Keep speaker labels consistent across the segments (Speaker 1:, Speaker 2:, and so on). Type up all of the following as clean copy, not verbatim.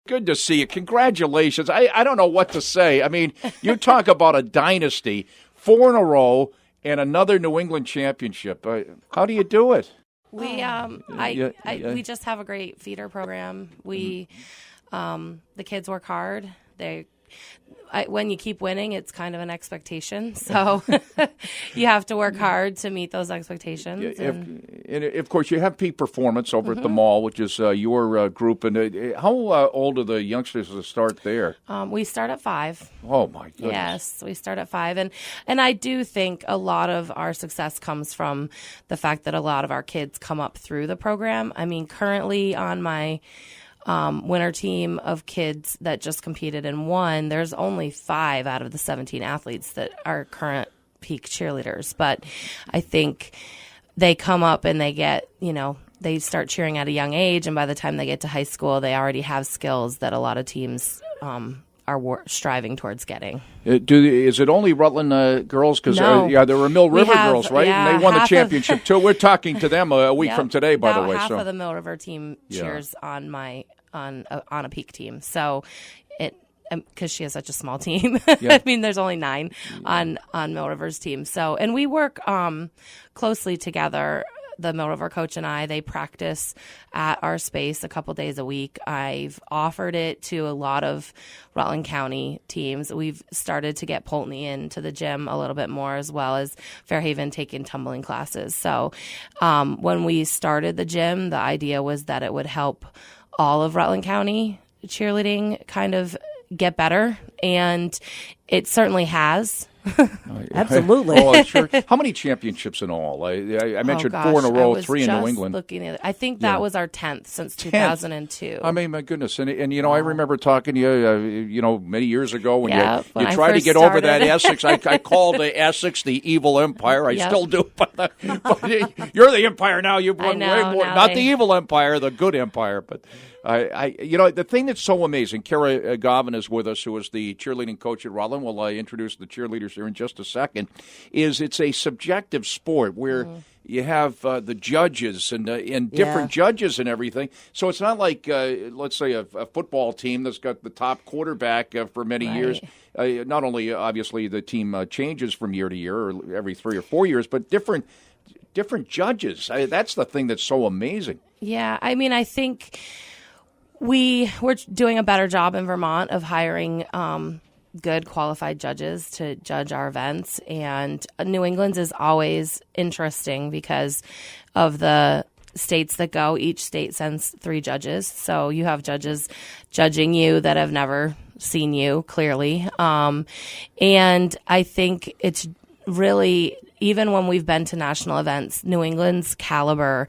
Speaker 1: Good to see you. Congratulations. I don't know what to say. I mean, you talk about a dynasty, 4 in a row, and another New England championship. How do you do it?
Speaker 2: We we just have a great feeder program. We the kids work hard. When you keep winning, it's kind of an expectation. So you have to work hard to meet those expectations.
Speaker 1: And of course, you have peak performance over at the mall, which is your group. And how old are the youngsters to start there?
Speaker 2: We start at 5.
Speaker 1: Oh, my goodness.
Speaker 2: Yes, we start at 5. And I do think a lot of our success comes from the fact that a lot of our kids come up through the program. I mean, currently on my winter team of kids that just competed and won, there's only 5 out of the 17 athletes that are current peak cheerleaders. But I think they come up and they get, they start cheering at a young age, and by the time they get to high school, they already have skills that a lot of teams are striving towards getting.
Speaker 1: Is it only Rutland girls? Because
Speaker 2: no.
Speaker 1: There were Mill River girls, right?
Speaker 2: Yeah,
Speaker 1: and they won the championship too. We're talking to them a week from today, by the way.
Speaker 2: Half of the Mill River team cheers on a peak team. So because she has such a small team. I mean, there's only 9 on Mill River's team. So, and we work closely together. The Mill River coach and they practice at our space a couple days a week. I've offered it to a lot of Rutland County teams. We've started to get Poultney into the gym a little bit more, as well as Fairhaven taking tumbling classes. So when we started the gym, the idea was that it would help all of Rutland County cheerleading kind of get better, and it certainly has.
Speaker 3: Absolutely.
Speaker 1: Sure. How many championships in all? I mentioned 4 in a row, 3 in New England.
Speaker 2: I think that was our 10th since 2002.
Speaker 1: I mean, my goodness. And I remember talking to you, many years ago when you tried to get over that Essex. I called the Essex the evil empire. I still do. But you're the empire now. You've won way more. Not the evil empire, the good empire. But the thing that's so amazing, Kara Govin is with us, who is the cheerleading coach at Rutland. We'll introduce the cheerleaders here in just a second. Is it's a subjective sport where you have the judges and different judges and everything. So it's not like, let's say, a football team that's got the top quarterback for many years. Not only, obviously, the team changes from year to year or every 3 or 4 years, but different judges. That's the thing that's so amazing.
Speaker 2: Yeah, I mean, I think we're doing a better job in Vermont of hiring good qualified judges to judge our events, and New England's is always interesting because of the states that go. Each state sends 3 judges, so you have judges judging you that have never seen you clearly, and I think it's really, even when we've been to national events, New England's caliber,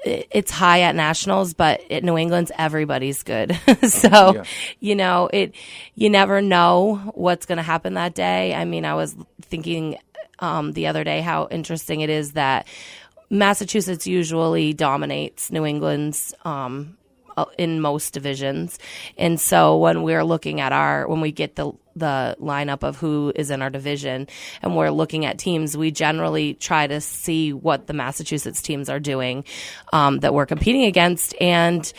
Speaker 2: it's high at nationals, but at New England's, everybody's good. So, you never know what's going to happen that day. I mean, I was thinking the other day how interesting it is that Massachusetts usually dominates New England's in most divisions. And so when we're looking at when we get the lineup of who is in our division and we're looking at teams, we generally try to see what the Massachusetts teams are doing that we're competing against. And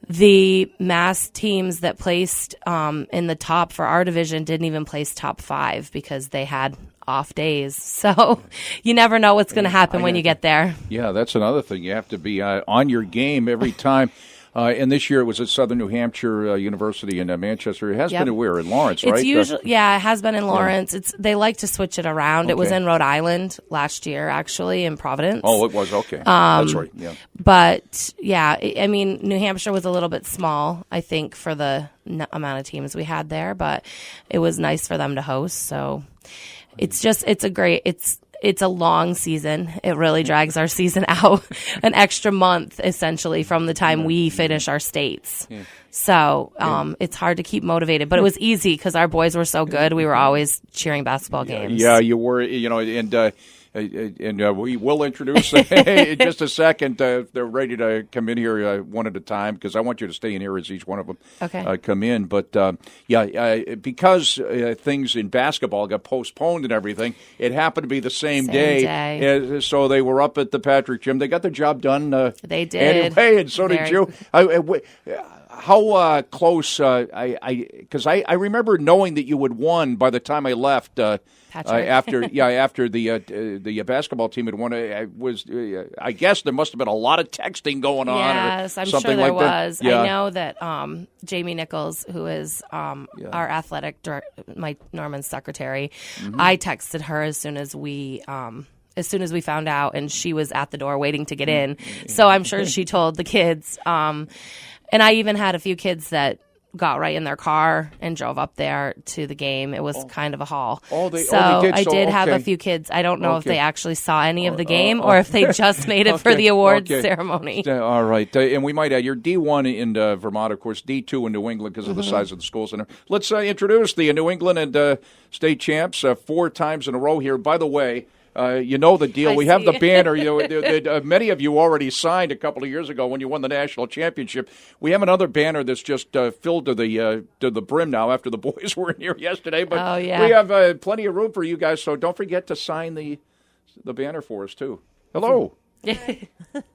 Speaker 2: the Mass teams that placed in the top for our division didn't even place top 5 because they had off days. So you never know what's going to happen when you get there.
Speaker 1: Yeah, that's another thing. You have to be on your game every time. And this year it was at Southern New Hampshire University in Manchester. It has been in Lawrence, right?
Speaker 2: It's usually, it has been in Lawrence. They like to switch it around. Okay. It was in Rhode Island last year, actually, in Providence.
Speaker 1: Oh, it was? Okay. That's right, yeah.
Speaker 2: But, I mean, New Hampshire was a little bit small, I think, for the amount of teams we had there. But it was nice for them to host. So it's a long season. It really drags our season out an extra month, essentially, from the time we finish our states. Yeah. So it's hard to keep motivated. But it was easy because our boys were so good. We were always cheering basketball games.
Speaker 1: Yeah, you were, and we will introduce in just a second. They're ready to come in here one at a time because I want you to stay in here as each one of them come in. But, because things in basketball got postponed and everything, it happened to be the same day. So they were up at the Patrick Gym. They got the job done.
Speaker 2: They did.
Speaker 1: Anyway, and so did you. how close? Because I remember knowing that you had won by the time I left. After the basketball team had won, I guess there must have been a lot of texting going on.
Speaker 2: Yes, I'm sure there was. Yeah. I know that Jamie Nichols, who is our athletic Mike Norman's secretary, I texted her as soon as we found out, and she was at the door waiting to get in. So I'm sure she told the kids. And I even had a few kids that got right in their car and drove up there to the game. It was kind of a haul. I did have a few kids. I don't know if they actually saw any of the game or if they just made it for the awards ceremony.
Speaker 1: All right. And we might add, you're D1 in Vermont, of course, D2 in New England because of the size of the schools. And let's introduce the New England and state champs 4 times in a row here. By the way, you know the deal. We have the banner. Many of you already signed a couple of years ago when you won the national championship. We have another banner that's just filled to the brim now after the boys were in here yesterday. But we have plenty of room for you guys, so don't forget to sign the banner for us, too. Hello.
Speaker 4: My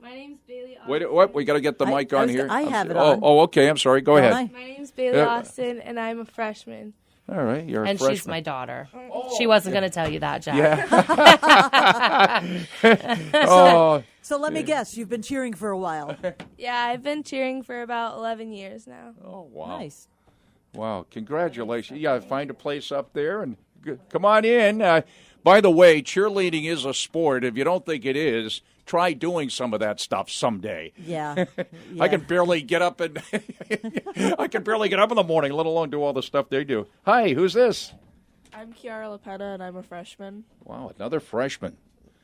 Speaker 4: name's Bailey Austin.
Speaker 1: Wait, what? We got to get the mic on here.
Speaker 3: I have it on.
Speaker 1: Oh, okay. I'm sorry. Go ahead.
Speaker 4: My name's Bailey Austin, and I'm a freshman.
Speaker 1: All right, you're a
Speaker 2: freshman. And she's my daughter. She wasn't going to tell you that, Jack.
Speaker 3: Yeah. So let me guess, you've been cheering for a while.
Speaker 4: Yeah, I've been cheering for about 11 years now.
Speaker 1: Oh, wow.
Speaker 3: Nice.
Speaker 1: Wow, congratulations. Yeah, find a place up there and come on in. By the way, cheerleading is a sport. If you don't think it is, try doing some of that stuff someday.
Speaker 3: Yeah.
Speaker 1: I can barely get up in the morning, let alone do all the stuff they do. Hi, who's this?
Speaker 4: I'm Kiara Lepetta, and I'm a freshman.
Speaker 1: Wow, another freshman.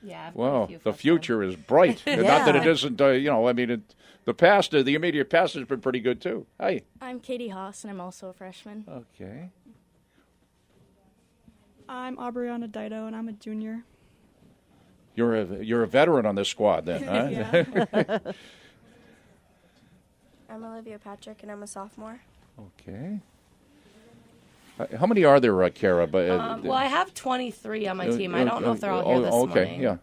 Speaker 2: Yeah.
Speaker 1: Wow, the future is bright. Not that it isn't, the past, the immediate past has been pretty good, too. Hi.
Speaker 5: I'm Katie Haas, and I'm also a freshman.
Speaker 1: Okay.
Speaker 6: I'm Aubriana Dido, and I'm a junior.
Speaker 1: You're a veteran on this squad, then, huh?
Speaker 5: Yeah. I'm Olivia Patrick, and I'm a sophomore.
Speaker 1: Okay. How many are there, Kara?
Speaker 2: Well, I have 23 on my team. I don't know if they're all here this morning.
Speaker 1: Okay, yeah.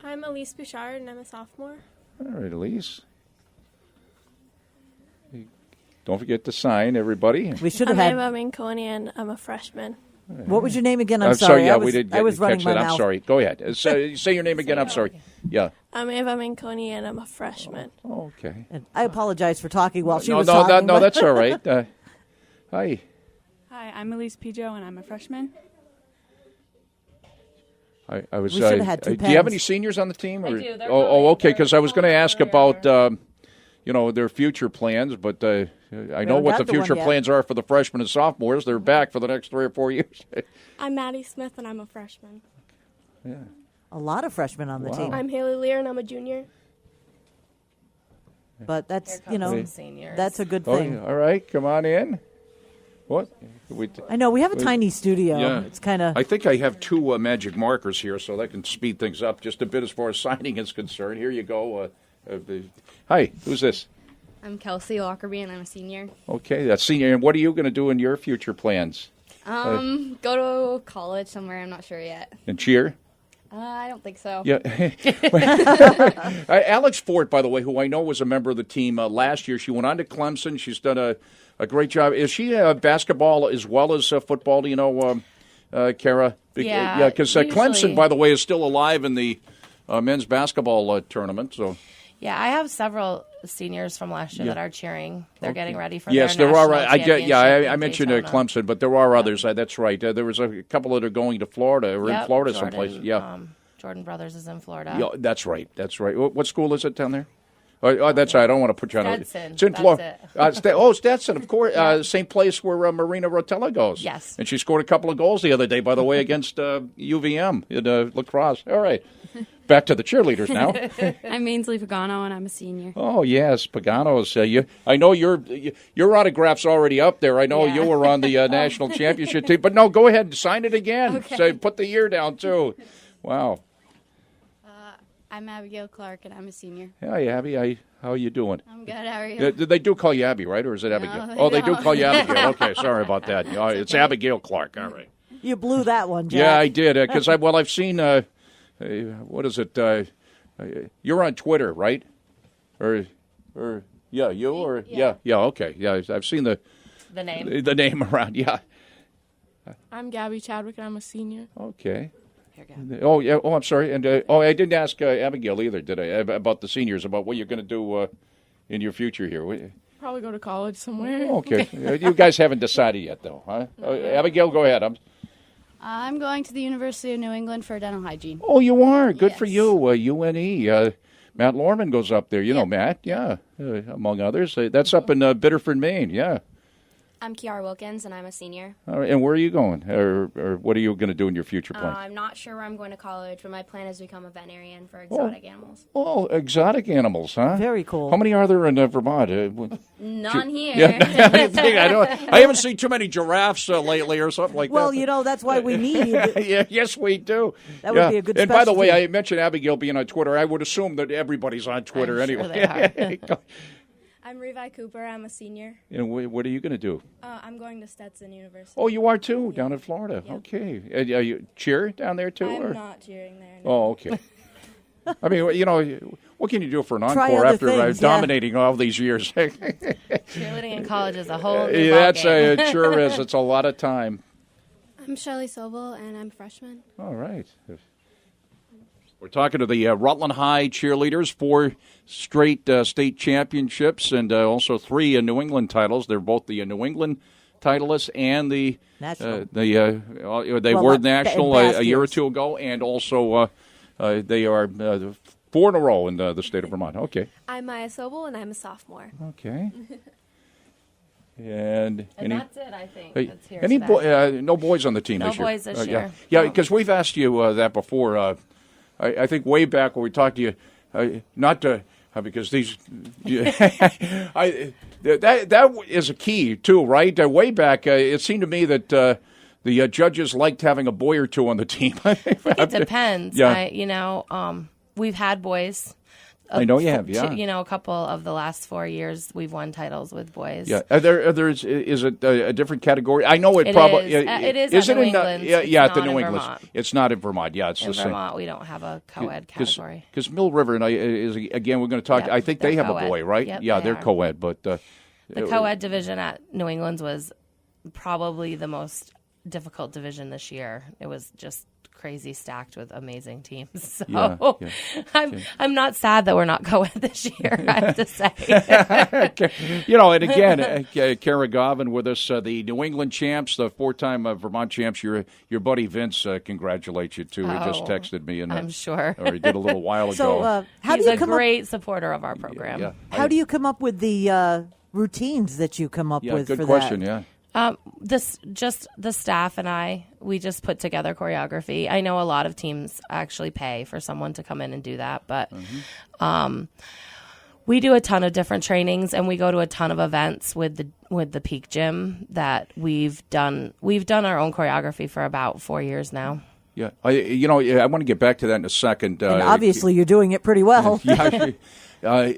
Speaker 4: I'm Elise Bouchard, and I'm a sophomore.
Speaker 1: All right, Elise. Don't forget to sign, everybody.
Speaker 3: We should have had.
Speaker 4: I'm Eva Minconi, and I'm a freshman.
Speaker 3: What was your name again? I'm sorry.
Speaker 1: Yeah, we did.
Speaker 3: I was running my mouth.
Speaker 1: I'm sorry. Go ahead. Say your name again. I'm sorry. Yeah.
Speaker 4: I'm Eva Minconi, and I'm a freshman.
Speaker 1: Oh, okay.
Speaker 3: And I apologize for talking while she was talking.
Speaker 1: No, that's all right. Hi.
Speaker 6: Hi, I'm Elise Pijo, and I'm a freshman.
Speaker 1: I was.
Speaker 3: We should have had 2 pens.
Speaker 1: Do you have any seniors on the team?
Speaker 2: I do.
Speaker 1: Okay. Because I was going to ask about their future plans, but I know what the future plans are for the freshmen and sophomores. They're back for the next 3 or 4 years.
Speaker 4: I'm Maddie Smith, and I'm a freshman.
Speaker 1: Yeah.
Speaker 3: A lot of freshmen on the team.
Speaker 4: I'm Haley Lear, and I'm a junior.
Speaker 3: But that's,
Speaker 2: seniors.
Speaker 3: that's a good thing.
Speaker 1: All right, come on in. What?
Speaker 3: I know, we have a tiny studio.
Speaker 1: Yeah.
Speaker 3: It's kind of.
Speaker 1: I think I have 2 magic markers here, so that can speed things up just a bit as far as signing is concerned. Here you go. Hi, who's this?
Speaker 5: I'm Kelsey Lockerbie, and I'm a senior.
Speaker 1: Okay, that's senior. And what are you going to do in your future plans?
Speaker 5: Go to college somewhere. I'm not sure yet.
Speaker 1: And cheer?
Speaker 5: I don't think so.
Speaker 1: Yeah. Alex Fort, by the way, who I know was a member of the team last year, she went on to Clemson. She's done a great job. Is she basketball as well as football? Do you know, Kara?
Speaker 2: Yeah,
Speaker 1: because Clemson, by the way, is still alive in the men's basketball tournament. So.
Speaker 2: Yeah, I have several seniors from last year that are cheering. They're getting ready for
Speaker 1: yes,
Speaker 2: their
Speaker 1: there are.
Speaker 2: I
Speaker 1: mentioned Clemson, but there are others. That's right. There was a couple that are going to Florida or in Florida
Speaker 2: Jordan,
Speaker 1: someplace. Yeah,
Speaker 2: Jordan Brothers is in Florida.
Speaker 1: Yeah, that's right. What school is it down there? Oh, that's right. I don't want to put you on.
Speaker 2: Stetson.
Speaker 1: It's in Florida. Stetson, of course. Same place where Marina Rotella goes.
Speaker 2: Yes.
Speaker 1: And she scored a couple of goals the other day, by the way, against UVM in lacrosse. All right. Back to the cheerleaders now.
Speaker 6: I'm Ainsley Pagano, and I'm a senior.
Speaker 1: Oh, yes, Pagano's. I know your autograph's already up there. I know you were on the national championship team. But no, go ahead and sign it again.
Speaker 5: Okay.
Speaker 1: Say, put the year down, too. Wow.
Speaker 5: I'm Abigail Clark, and I'm a senior.
Speaker 1: Hi, Abby. How are you doing?
Speaker 5: I'm good. How are you?
Speaker 1: They do call you Abby, right? Or is it Abigail? They do call you Abigail. Okay, sorry about that. It's Abigail Clark. All right.
Speaker 3: You blew that one, Jack.
Speaker 1: Yeah, I did. Because I've seen, what is it? You're on Twitter, right? Or Yeah, you or yeah. Okay, yeah. I've seen the name around. Yeah.
Speaker 4: I'm Gabby Chadwick, and I'm a senior.
Speaker 1: Okay. Oh yeah. Oh, I'm sorry. And I didn't ask Abigail either, did I? About the seniors, about what you're going to do in your future here.
Speaker 4: Probably go to college somewhere.
Speaker 1: Okay. You guys haven't decided yet, though, huh? Abigail, go ahead.
Speaker 5: I'm going to the University of New England for dental hygiene.
Speaker 1: Oh, you are. Good for you. UNE. Matt Lorman goes up there. You know Matt, yeah, among others. That's up in Biddeford, Maine. Yeah.
Speaker 7: I'm Kiara Wilkins, and I'm a senior.
Speaker 1: All right, and where are you going, or what are you going to do in your future plan?
Speaker 7: I'm not sure where I'm going to college, but my plan is to become a veterinarian for exotic animals.
Speaker 1: Oh, exotic animals, huh?
Speaker 3: Very cool.
Speaker 1: How many are there in Vermont?
Speaker 7: None here.
Speaker 1: Yeah, I haven't seen too many giraffes lately or something like that.
Speaker 3: Well, that's why we need.
Speaker 1: Yes, we do.
Speaker 3: That would be a good
Speaker 1: And by the way,
Speaker 3: specialty.
Speaker 1: I mentioned Abigail being on Twitter. I would assume that everybody's on Twitter
Speaker 2: I'm
Speaker 1: anyway.
Speaker 2: Sure they are.
Speaker 4: I'm Revi Cooper. I'm a senior.
Speaker 1: And what are you going to do?
Speaker 4: I'm going to Stetson University.
Speaker 1: Oh, you are too, down in Florida. Yeah. Okay. And you cheer down there too?
Speaker 4: I'm not cheering there. No.
Speaker 1: Oh, okay. I mean, what can you do for an
Speaker 3: Try
Speaker 1: encore
Speaker 3: other
Speaker 1: after
Speaker 3: things,
Speaker 1: dominating all these years?
Speaker 2: Cheerleading in college is a whole new
Speaker 1: It sure is. It's a lot of time.
Speaker 5: I'm Shelly Sobel, and I'm a freshman.
Speaker 1: All right. We're talking to the Rutland High cheerleaders, 4 straight state championships and also 3 New England titles. They're both the New England titleists and the
Speaker 3: National.
Speaker 1: They were national a year or two ago, and also they are 4 in a row in the state of Vermont. Okay.
Speaker 7: I'm Maya Sobel, and I'm a sophomore.
Speaker 1: Okay. And
Speaker 2: that's it, I think.
Speaker 1: Hey,
Speaker 2: That's here
Speaker 1: any
Speaker 2: today.
Speaker 1: no boys on the team
Speaker 2: No
Speaker 1: this year?
Speaker 2: boys this year.
Speaker 1: Yeah, because we've asked you that before. I think way back when we talked to you, not to because these that is a key too, right? Way back, it seemed to me that the judges liked having a boy or two on the team.
Speaker 2: It depends.
Speaker 1: Yeah.
Speaker 2: We've had boys.
Speaker 1: I know you have, yeah.
Speaker 2: A couple of the last 4 years we've won titles with boys.
Speaker 1: Yeah, is it a different category? I know it probably
Speaker 2: is. It is
Speaker 1: Is
Speaker 2: at
Speaker 1: it
Speaker 2: New
Speaker 1: in
Speaker 2: England.
Speaker 1: at the
Speaker 2: It's
Speaker 1: New
Speaker 2: not in
Speaker 1: England.
Speaker 2: Vermont.
Speaker 1: It's not in Vermont. Yeah, it's
Speaker 2: In
Speaker 1: the same.
Speaker 2: Vermont, we don't have a co-ed category.
Speaker 1: Because Mill River and is again, we're going to talk.
Speaker 2: Yep,
Speaker 1: I think they
Speaker 2: they're
Speaker 1: have a
Speaker 2: co-ed.
Speaker 1: boy, right?
Speaker 2: Yep,
Speaker 1: Yeah,
Speaker 2: they
Speaker 1: they're
Speaker 2: are.
Speaker 1: co-ed, but
Speaker 2: The co-ed division at New England's was probably the most difficult division this year. It was just crazy stacked with amazing teams. So I'm not sad that we're not co-ed this year, I have to say.
Speaker 1: And again, Kara Govin with us, the New England champs, the 4-time Vermont champs. Your buddy Vince congratulates you too. He just texted me, and
Speaker 2: I'm sure.
Speaker 1: Or he did a little while ago.
Speaker 3: So,
Speaker 2: He's a great supporter of our program.
Speaker 1: Yeah.
Speaker 3: how do you come up with the routines that you come up with
Speaker 1: good
Speaker 3: for
Speaker 1: question.
Speaker 3: that?
Speaker 1: Yeah.
Speaker 2: Just the staff and we just put together choreography. I know a lot of teams actually pay for someone to come in and do that, but we do a ton of different trainings, and we go to a ton of events with the Peak Gym that we've done. We've done our own choreography for about 4 years now.
Speaker 1: Yeah, I want to get back to that in a second.
Speaker 3: And obviously, you're doing it pretty well.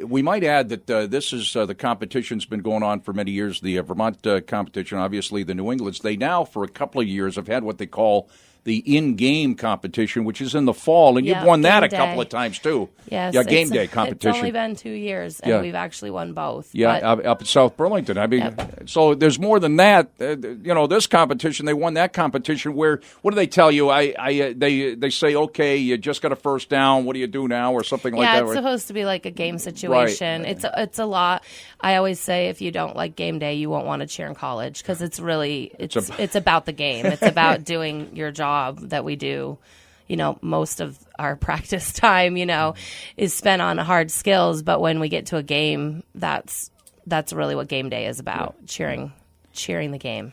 Speaker 1: We might add that this is the competition's been going on for many years. The Vermont competition, obviously, the New Englands. They now, for a couple of years, have had what they call the in-game competition, which is in the fall, and you've won that a couple of times too.
Speaker 2: Yes,
Speaker 1: yeah, game day competition.
Speaker 2: It's only been 2 years, and we've actually won both.
Speaker 1: Yeah, up at South Burlington. I mean, so there's more than that. This competition, they won that competition. Where what do they tell you? They say, okay, you just got a first down. What do you do now, or something like that?
Speaker 2: Yeah, it's supposed to be like a game situation. Right. It's a lot. I always say if you don't like game day, you won't want to cheer in college because it's really it's about the game. It's about doing your job that we do. Most of our practice time, is spent on hard skills. But when we get to a game, that's really what game day is about, cheering the game.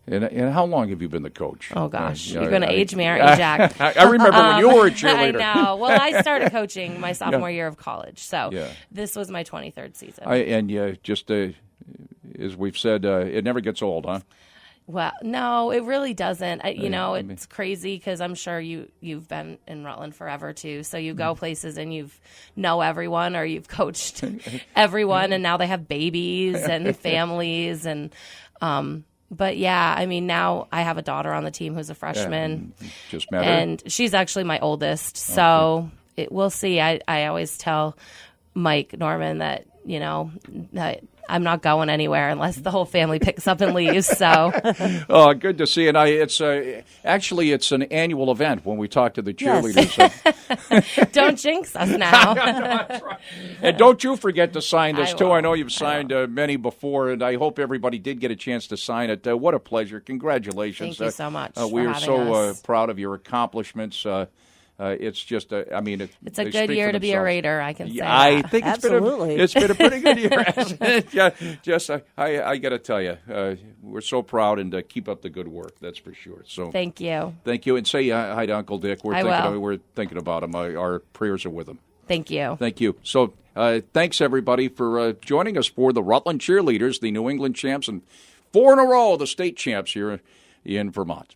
Speaker 1: And how long have you been the coach?
Speaker 2: Oh, gosh. You're going to age me, aren't you, Jack?
Speaker 1: I remember when you were a cheerleader.
Speaker 2: I know. Well, I started coaching my sophomore year of college. So this was my 23rd season.
Speaker 1: Just as we've said, it never gets old, huh?
Speaker 2: Well, no, it really doesn't. It's crazy because I'm sure you've been in Rutland forever too. So you go places and you know everyone, or you've coached everyone, and now they have babies and families and. But yeah, I mean, now I have a daughter on the team who's a freshman,
Speaker 1: just met her.
Speaker 2: And she's actually my oldest. So we'll see. I always tell Mike Norman that I'm not going anywhere unless the whole family picks up and leaves. So,
Speaker 1: oh, good to see. And it's actually it's an annual event when we talk to the cheerleaders.
Speaker 2: Yes. Don't jinx us now.
Speaker 1: That's right. And don't you forget to sign this too. I know you've signed many before, and I hope everybody did get a chance to sign it. What a pleasure! Congratulations.
Speaker 2: Thank you so much.
Speaker 1: We are so proud of your accomplishments. It's just, it's
Speaker 2: a good year to be a Raider, I can say.
Speaker 1: I think
Speaker 3: it's been a pretty good year.
Speaker 1: I got to tell you, we're so proud, and keep up the good work. That's for sure. So
Speaker 2: thank you,
Speaker 1: and say hi to Uncle Dick. We're thinking about him. Our prayers are with him.
Speaker 2: Thank you.
Speaker 1: So thanks everybody for joining us for the Rutland Cheerleaders, the New England champs, and 4 in a row, the state champs here in Vermont.